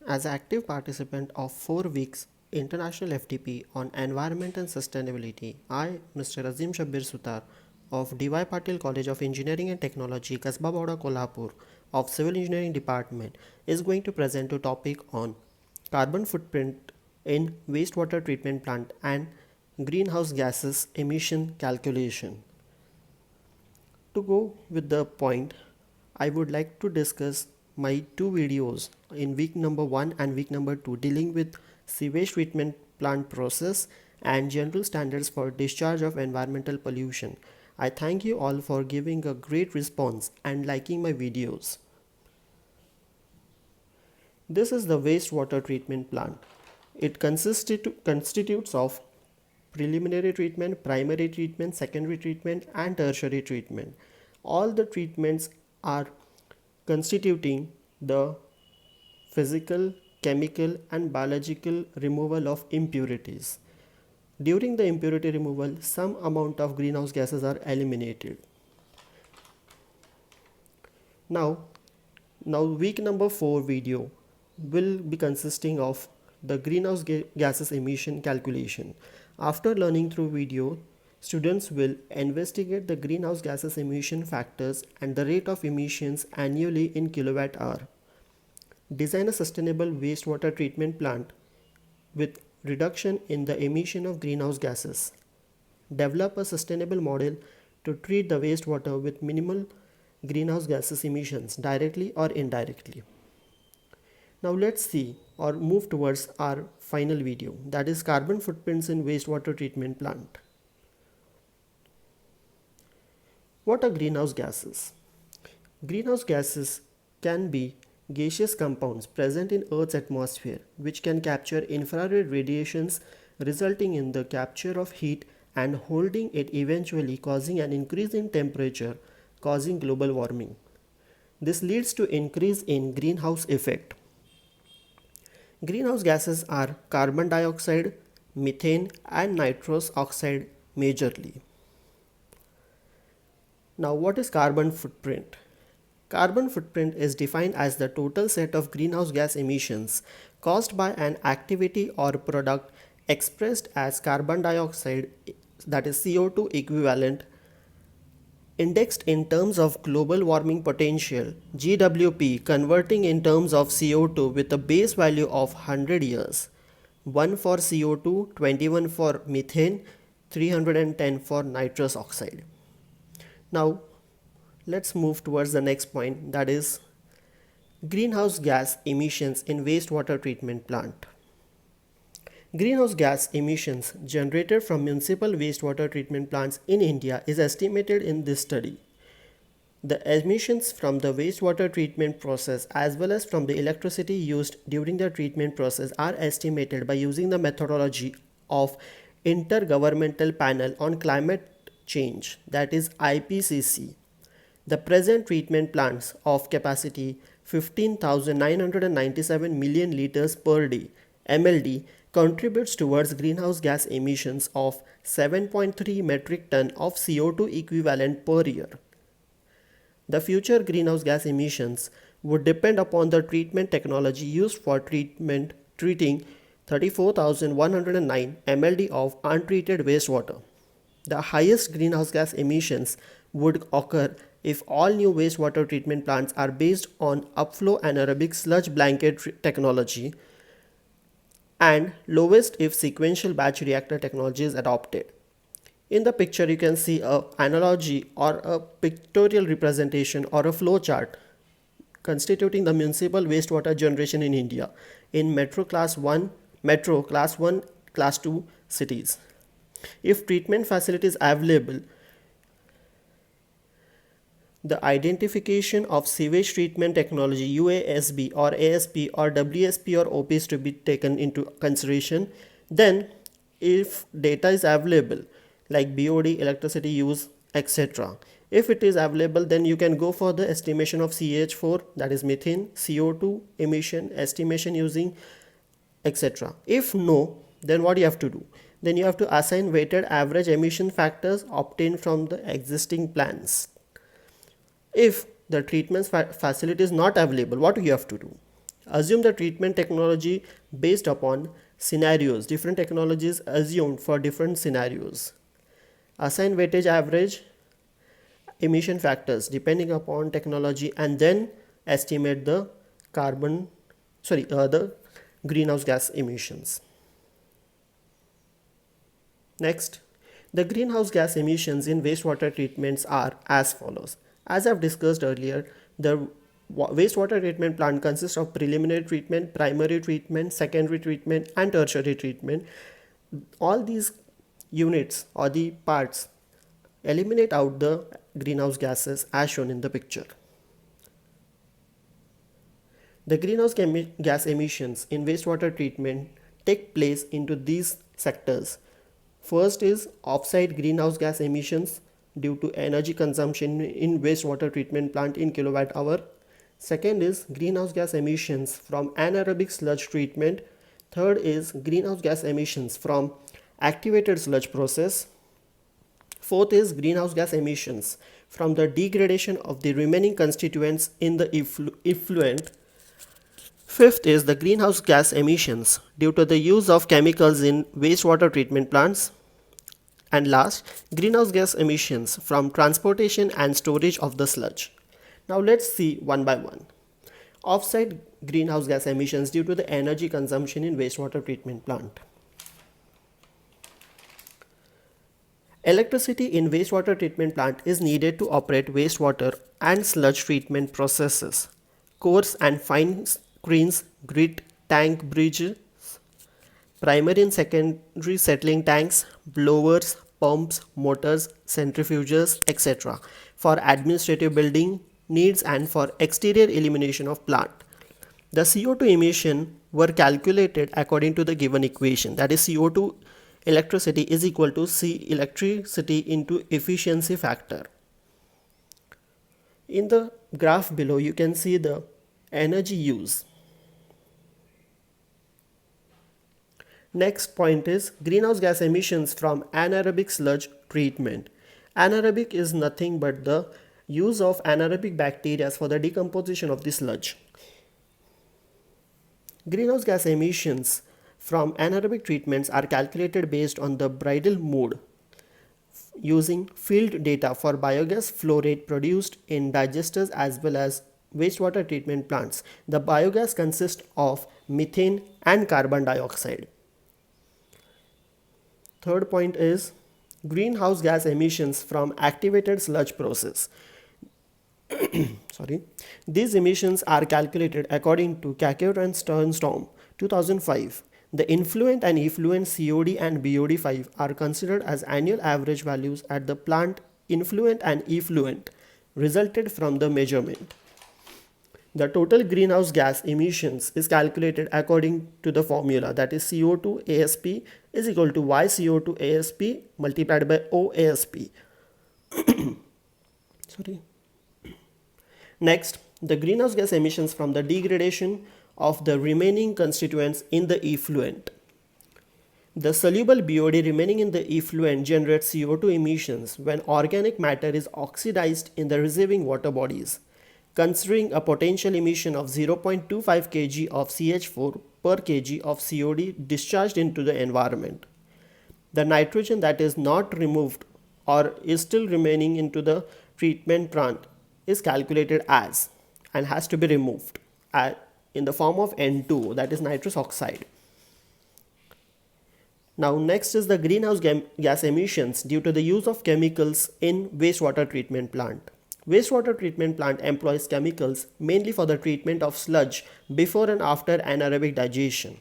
As an active participant of 4 weeks International FTP on Environment and Sustainability, I, Mr. Ajim Sutar of D.Y. Patil College of Engineering and Technology, Kasba Boda, Kolhapur of Civil Engineering Department is going to present a topic on carbon footprint in wastewater treatment plant and greenhouse gases emission calculation. To go with the point, I would like to discuss my two videos in week number 1 and week number 2 dealing with sewage treatment plant process and general standards for discharge of environmental pollution. I thank you all for giving a great response and liking my videos. This is the wastewater treatment plant. It constitutes of preliminary treatment, primary treatment, secondary treatment and tertiary treatment. All the treatments are constituting the physical, chemical and biological removal of impurities. During the impurity removal, some amount of greenhouse gases are eliminated. Now week number 4 video will be consisting of the greenhouse gases emission calculation. After learning through video, students will investigate the greenhouse gases emission factors and the rate of emissions annually in kilowatt hour. Design a sustainable wastewater treatment plant with reduction in the emission of greenhouse gases. Develop a sustainable model to treat the wastewater with minimal greenhouse gases emissions directly or indirectly. Now let's see or move towards our final video, that is carbon footprints in wastewater treatment plant. What are greenhouse gases? Greenhouse gases can be gaseous compounds present in Earth's atmosphere which can capture infrared radiations, resulting in the capture of heat and holding it, eventually causing an increase in temperature, causing global warming. This leads to increase in greenhouse effect. Greenhouse gases are carbon dioxide, methane and nitrous oxide majorly. Now what is carbon footprint? Carbon footprint is defined as the total set of greenhouse gas emissions caused by an activity or product expressed as carbon dioxide, that is CO2 equivalent, indexed in terms of global warming potential GWP, converting in terms of CO2 with a base value of 100 years, 1 for CO2, 21 for methane, 310 for nitrous oxide. Now let's move towards the next point, that is greenhouse gas emissions in wastewater treatment plant. Greenhouse gas emissions generated from municipal wastewater treatment plants in India is estimated in this study. The emissions from the wastewater treatment process as well as from the electricity used during the treatment process are estimated by using the methodology of Intergovernmental Panel on Climate Change, that is IPCC. The present treatment plants of capacity 15,997 million liters per day (MLD) contributes towards greenhouse gas emissions of 7.3 metric ton of CO2 equivalent per year. The future greenhouse gas emissions would depend upon the treatment technology used for treating 34,109 MLD of untreated wastewater. The highest greenhouse gas emissions would occur if all new wastewater treatment plants are based on upflow anaerobic sludge blanket technology, and lowest if sequential batch reactor technology is adopted. In the picture you can see an analogy or a pictorial representation or a flow chart constituting the municipal wastewater generation in India in metro class 1, class 2 cities. If treatment facilities available, the identification of sewage treatment technology UASB or ASP or WSP or OP is to be taken into consideration. Then if data is available like BOD, electricity use, etc. If it is available, then you can go for the estimation of CH4, that is methane, CO2 emission estimation using, etc. If no, then what you have to do? Then you have to assign weighted average emission factors obtained from the existing plans. If the treatment facility is not available, what do you have to do? Assume the treatment technology based upon scenarios, different technologies assumed for different scenarios. Assign weightage average emission factors depending upon technology, and then estimate the the greenhouse gas emissions. Next, the greenhouse gas emissions in wastewater treatments are as follows. As I've discussed earlier, the wastewater treatment plant consists of preliminary treatment, primary treatment, secondary treatment, and tertiary treatment. All these units or the parts eliminate out the greenhouse gases as shown in the picture. The greenhouse gas emissions in wastewater treatment take place into these sectors. First is offsite greenhouse gas emissions due to energy consumption in wastewater treatment plant in kilowatt hour. Second is greenhouse gas emissions from anaerobic sludge treatment. Third is greenhouse gas emissions from activated sludge process. Fourth is greenhouse gas emissions from the degradation of the remaining constituents in the effluent. Fifth is the greenhouse gas emissions due to the use of chemicals in wastewater treatment plants. And last, greenhouse gas emissions from transportation and storage of the sludge. Now let's see one by one. Offsite greenhouse gas emissions due to the energy consumption in wastewater treatment plant. Electricity in wastewater treatment plant is needed to operate wastewater and sludge treatment processes. Coarse and fine screens, grit, tank bridges, primary and secondary settling tanks, blowers, pumps, motors, centrifuges, etc. for administrative building needs and for exterior illumination of plant. The CO2 emission were calculated according to the given equation, that is CO2 electricity is equal to C electricity into efficiency factor. In the graph below you can see the energy use. Next point is greenhouse gas emissions from anaerobic sludge treatment. Anaerobic is nothing but the use of anaerobic bacteria for the decomposition of the sludge. Greenhouse gas emissions from anaerobic treatments are calculated based on the Bridle mode using field data for biogas flow rate produced in digesters as well as wastewater treatment plants. The biogas consists of methane and carbon dioxide. Third point is greenhouse gas emissions from activated sludge process. These emissions are calculated according to Kakavt and Sternstrom 2005. The influent and effluent COD and BOD5 are considered as annual average values at the plant. Influent and effluent resulted from the measurement. The total greenhouse gas emissions is calculated according to the formula, that is CO2 ASP is equal to YCO2 ASP multiplied by OASP. Next, the greenhouse gas emissions from the degradation of the remaining constituents in the effluent. The soluble BOD remaining in the effluent generates CO2 emissions when organic matter is oxidized in the receiving water bodies. Considering a potential emission of 0.25 kg of CH4 per kg of COD discharged into the environment. The nitrogen that is not removed or is still remaining into the treatment plant is calculated as and has to be removed in the form of N2, that is nitrous oxide. Now next is the greenhouse gas emissions due to the use of chemicals in wastewater treatment plant. Wastewater treatment plant employs chemicals mainly for the treatment of sludge before and after anaerobic digestion.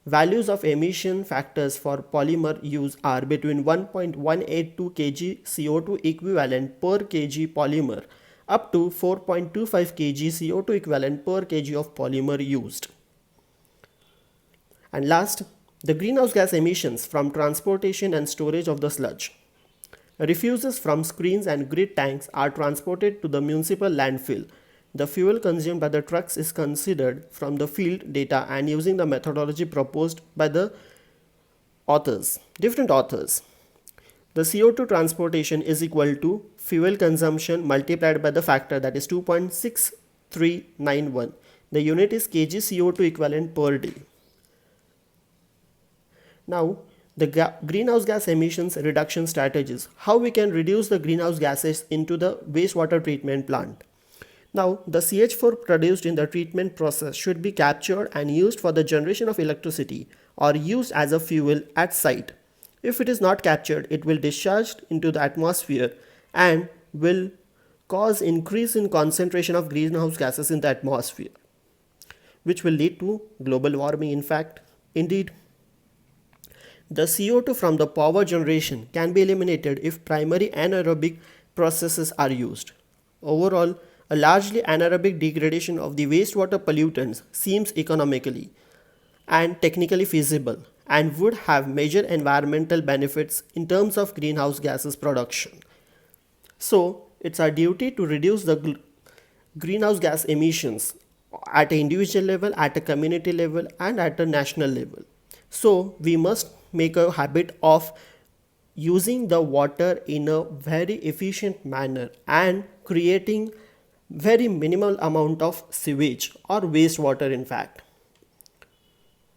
Values of emission factors for polymer use are between 1.182 kg CO2 equivalent per kg polymer up to 4.25 kg CO2 equivalent per kg of polymer used. And last, the greenhouse gas emissions from transportation and storage of the sludge. Refuses from screens and grid tanks are transported to the municipal landfill. The fuel consumed by the trucks is considered from the field data and using the methodology proposed by the different authors. The CO2 transportation is equal to fuel consumption multiplied by the factor, that is 2.6391. The unit is kg CO2 equivalent per day. Now, the greenhouse gas emissions reduction strategies. How we can reduce the greenhouse gases into the wastewater treatment plant. Now, the CH4 produced in the treatment process should be captured and used for the generation of electricity or used as a fuel at site. If it is not captured, it will discharge into the atmosphere and will cause increase in concentration of greenhouse gases in the atmosphere, which will lead to global warming. In fact, indeed, the CO2 from the power generation can be eliminated if primary anaerobic processes are used. Overall, a largely anaerobic degradation of the wastewater pollutants seems economically and technically feasible and would have major environmental benefits in terms of greenhouse gases production. So, it's our duty to reduce the greenhouse gas emissions at an individual level, at a community level, and at a national level. So, we must make a habit of using the water in a very efficient manner and creating very minimal amount of sewage or wastewater in fact.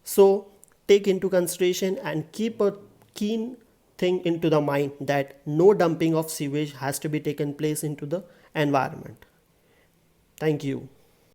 So take into consideration and keep a keen thing into the mind that no dumping of sewage has to be taken place into the environment. Thank you.